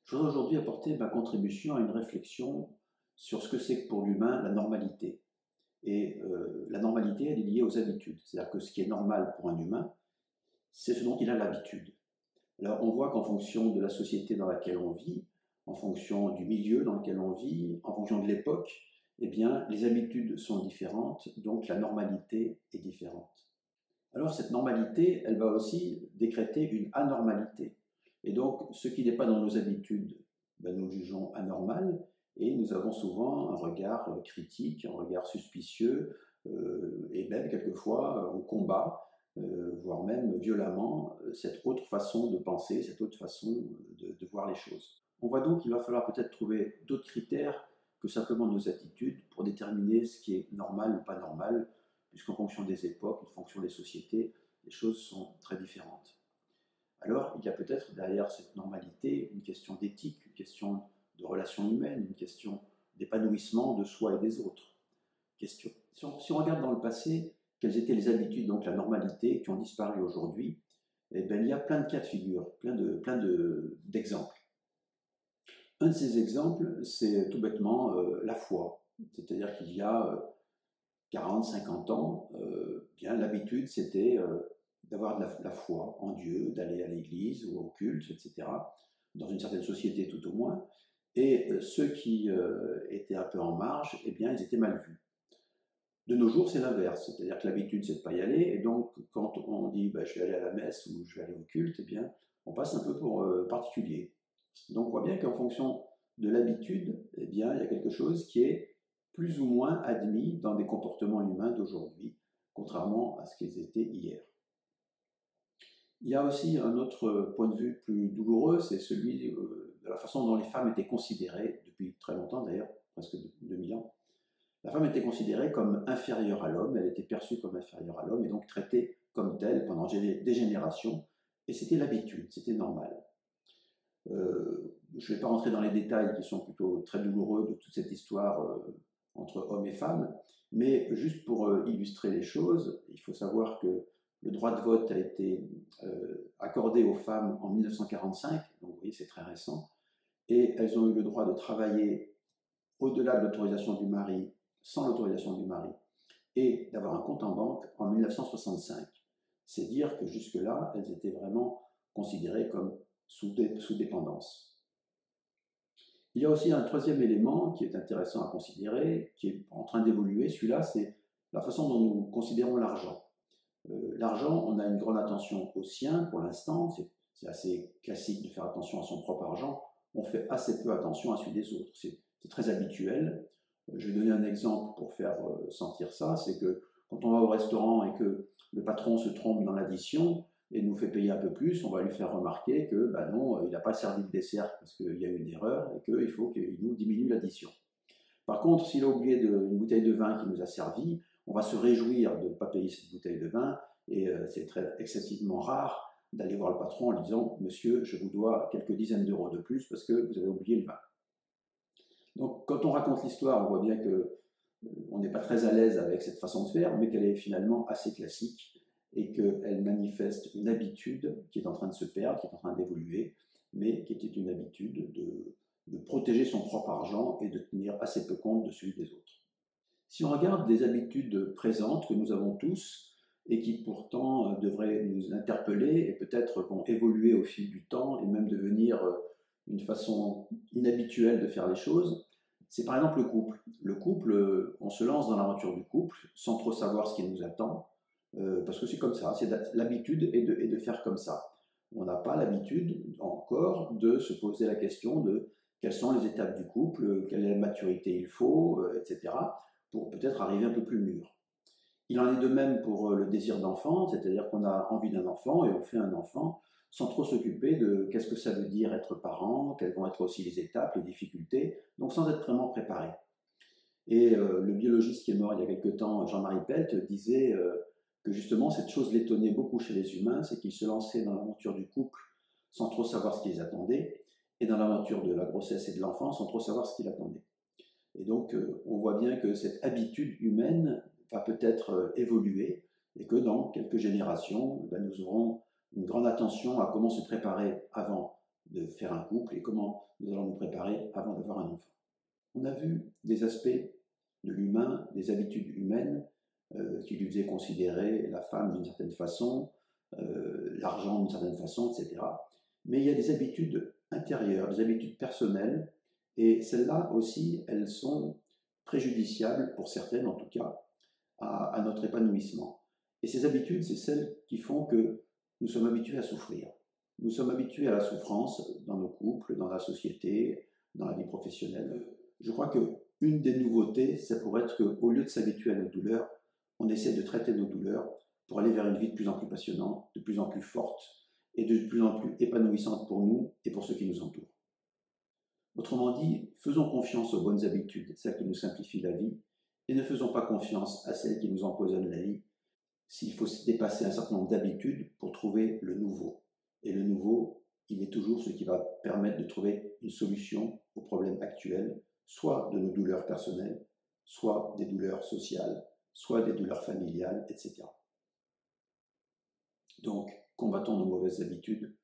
Je voudrais aujourd'hui apporter ma contribution à une réflexion sur ce que c'est que pour l'humain la normalité. La normalité, elle est liée aux habitudes. C'est-à-dire que ce qui est normal pour un humain, c'est ce dont il a l'habitude. Alors on voit qu'en fonction de la société dans laquelle on vit, en fonction du milieu dans lequel on vit, en fonction de l'époque, eh bien, les habitudes sont différentes, donc la normalité est différente. Alors cette normalité, elle va aussi décréter une anormalité. Et donc, ce qui n'est pas dans nos habitudes, ben, nous le jugeons anormal, et nous avons souvent un regard critique, un regard suspicieux, et même quelquefois on combat, voire même violemment, cette autre façon de penser, cette autre façon de voir les choses. On voit donc qu'il va falloir peut-être trouver d'autres critères que simplement nos attitudes pour déterminer ce qui est normal ou pas normal, puisqu'en fonction des époques, en fonction des sociétés, les choses sont très différentes. Alors, il y a peut-être derrière cette normalité une question d'éthique, une question de relations humaines, une question d'épanouissement de soi et des autres. Si on regarde dans le passé, quelles étaient les habitudes, donc la normalité, qui ont disparu aujourd'hui, eh bien, il y a plein de cas de figure, plein d'exemples. Un de ces exemples, c'est tout bêtement la foi. C'est-à-dire qu'il y a 40, 50 ans, bien l'habitude c'était d'avoir de la foi en Dieu, d'aller à l'église ou au culte, etc., dans une certaine société tout au moins, et ceux qui étaient un peu en marge, eh bien ils étaient mal vus. De nos jours, c'est l'inverse, c'est-à-dire que l'habitude c'est de ne pas y aller, et donc quand on dit je vais aller à la messe ou je vais aller au culte, eh bien on passe un peu pour particulier. Donc on voit bien qu'en fonction de l'habitude, eh bien il y a quelque chose qui est plus ou moins admis dans des comportements humains d'aujourd'hui, contrairement à ce qu'ils étaient hier. Il y a aussi un autre point de vue plus douloureux, c'est celui de la façon dont les femmes étaient considérées, depuis très longtemps d'ailleurs, presque 2000 ans. La femme était considérée comme inférieure à l'homme, elle était perçue comme inférieure à l'homme, et donc traitée comme telle pendant des générations, et c'était l'habitude, c'était normal. Je ne vais pas rentrer dans les détails qui sont plutôt très douloureux de toute cette histoire entre hommes et femmes, mais juste pour illustrer les choses, il faut savoir que le droit de vote a été accordé aux femmes en 1945, donc vous voyez c'est très récent, et elles ont eu le droit de travailler au-delà de l'autorisation du mari, sans l'autorisation du mari, et d'avoir un compte en banque en 1965. C'est dire que jusque-là, elles étaient vraiment considérées comme sous dépendance. Il y a aussi un troisième élément qui est intéressant à considérer, qui est en train d'évoluer. Celui-là, c'est la façon dont nous considérons l'argent. L'argent, on a une grande attention au sien pour l'instant. C'est assez classique de faire attention à son propre argent. On fait assez peu attention à celui des autres. C'est très habituel. Je vais donner un exemple pour faire sentir ça. C'est que quand on va au restaurant et que le patron se trompe dans l'addition, et nous fait payer un peu plus, on va lui faire remarquer que non, il n'a pas servi le dessert parce qu'il y a eu une erreur et qu'il faut qu'il nous diminue l'addition. Par contre, s'il a oublié une bouteille de vin qui nous a servi, on va se réjouir de ne pas payer cette bouteille de vin, et c'est excessivement rare d'aller voir le patron en disant « Monsieur, je vous dois quelques dizaines d'euros de plus parce que vous avez oublié le vin ». Donc quand on raconte l'histoire, on voit bien qu'on n'est pas très à l'aise avec cette façon de faire, mais qu'elle est finalement assez classique, et qu'elle manifeste une habitude qui est en train de se perdre, qui est en train d'évoluer, mais qui était une habitude de protéger son propre argent et de tenir assez peu compte de celui des autres. Si on regarde des habitudes présentes que nous avons tous, et qui pourtant devraient nous interpeller et peut-être vont évoluer au fil du temps et même devenir une façon inhabituelle de faire les choses, c'est par exemple le couple. Le couple, on se lance dans l'aventure du couple sans trop savoir ce qui nous attend, parce que c'est comme ça, l'habitude est de faire comme ça. On n'a pas l'habitude encore de se poser la question de quelles sont les étapes du couple, quelle est la maturité il faut, etc., pour peut-être arriver un peu plus mûr. Il en est de même pour le désir d'enfant, c'est-à-dire qu'on a envie d'un enfant et on fait un enfant sans trop s'occuper de qu'est-ce que ça veut dire être parent, quelles vont être aussi les étapes, les difficultés, donc sans être vraiment préparé. Et le biologiste qui est mort il y a quelque temps, Jean-Marie Pelt, disait que justement cette chose l'étonnait beaucoup chez les humains, c'est qu'ils se lançaient dans l'aventure du couple sans trop savoir ce qu'ils attendaient, et dans l'aventure de la grossesse et de l'enfant sans trop savoir ce qu'ils attendaient. Et donc on voit bien que cette habitude humaine va peut-être évoluer, et que dans quelques générations, nous aurons une grande attention à comment se préparer avant de faire un couple et comment nous allons nous préparer avant d'avoir un enfant. On a vu des aspects de l'humain, des habitudes humaines qui lui faisaient considérer la femme d'une certaine façon, l'argent d'une certaine façon, etc. Mais il y a des habitudes intérieures, des habitudes personnelles, et celles-là aussi, elles sont préjudiciables, pour certaines en tout cas, à notre épanouissement. Et ces habitudes, c'est celles qui font que nous sommes habitués à souffrir. Nous sommes habitués à la souffrance dans nos couples, dans la société, dans la vie professionnelle. Je crois qu'une des nouveautés, ça pourrait être qu'au lieu de s'habituer à nos douleurs, on essaie de traiter nos douleurs pour aller vers une vie de plus en plus passionnante, de plus en plus forte et de plus en plus épanouissante pour nous et pour ceux qui nous entourent. Autrement dit, faisons confiance aux bonnes habitudes, celles qui nous simplifient la vie, et ne faisons pas confiance à celles qui nous empoisonnent la vie, s'il faut dépasser un certain nombre d'habitudes pour trouver le nouveau. Et le nouveau, il est toujours ce qui va permettre de trouver une solution aux problèmes actuels, soit de nos douleurs personnelles, soit des douleurs sociales, soit des douleurs familiales, etc. Donc, combattons nos mauvaises habitudes